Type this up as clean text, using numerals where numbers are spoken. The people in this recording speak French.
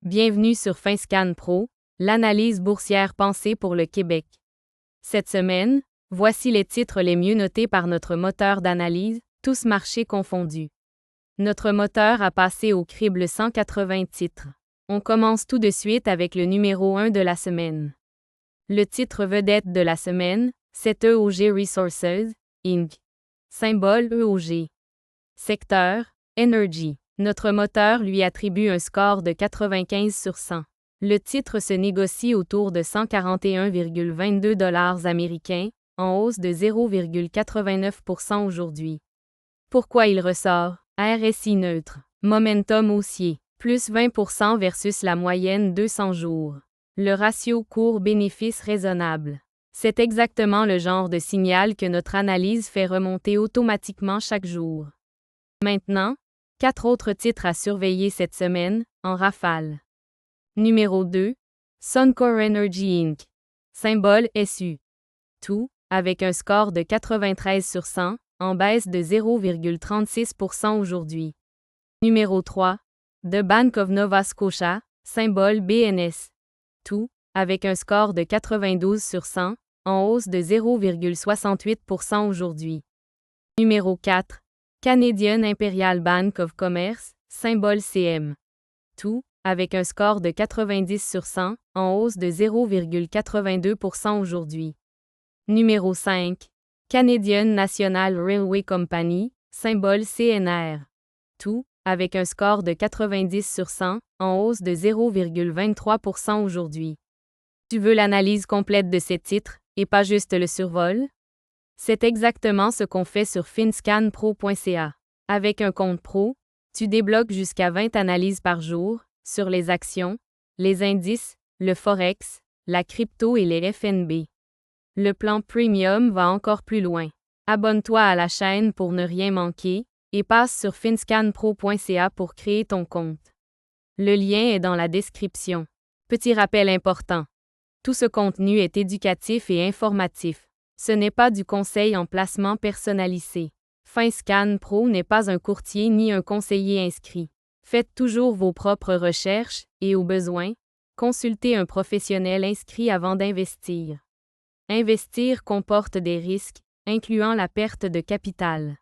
Bienvenue sur FinScan Pro, l'analyse boursière pensée pour le Québec. Cette semaine, voici les titres les mieux notés par notre moteur d'analyse, tous marchés confondus. Notre moteur a passé au crible 180 titres. On commence tout de suite avec le numéro 1 de la semaine. Le titre vedette de la semaine, c'est EOG Resources, Inc. Symbole EOG. Secteur, Energy. Notre moteur lui attribue un score de 95 sur 100. Le titre se négocie autour de 141,22 américains, en hausse de 0,89% aujourd'hui. Pourquoi il ressort? RSI neutre. Momentum haussier. Plus 20% versus la moyenne 200 jours. Le ratio cours-bénéfice raisonnable. C'est exactement le genre de signal que notre analyse fait remonter automatiquement chaque jour. Maintenant, 4 autres titres à surveiller cette semaine, en rafale. Numéro 2. Suncor Energy Inc. Symbole SU. Tout, avec un score de 93 sur 100, en baisse de 0,36% aujourd'hui. Numéro 3. The Bank of Nova Scotia, symbole BNS. Tout, avec un score de 92 sur 100, en hausse de 0,68% aujourd'hui. Numéro 4. Canadian Imperial Bank of Commerce, symbole CM. Tout, avec un score de 90 sur 100, en hausse de 0,82% aujourd'hui. Numéro 5. Canadian National Railway Company, symbole CNR. Tout, avec un score de 90 sur 100, en hausse de 0,23% aujourd'hui. Tu veux l'analyse complète de ces titres, et pas juste le survol? C'est exactement ce qu'on fait sur finscanpro.ca. Avec un compte pro, tu débloques jusqu'à 20 analyses par jour, sur les actions, les indices, le forex, la crypto et les FNB. Le plan premium va encore plus loin. Abonne-toi à la chaîne pour ne rien manquer, et passe sur finscanpro.ca pour créer ton compte. Le lien est dans la description. Petit rappel important. Tout ce contenu est éducatif et informatif. Ce n'est pas du conseil en placement personnalisé. FinScan Pro n'est pas un courtier ni un conseiller inscrit. Faites toujours vos propres recherches et, au besoin, consultez un professionnel inscrit avant d'investir. Investir comporte des risques, incluant la perte de capital.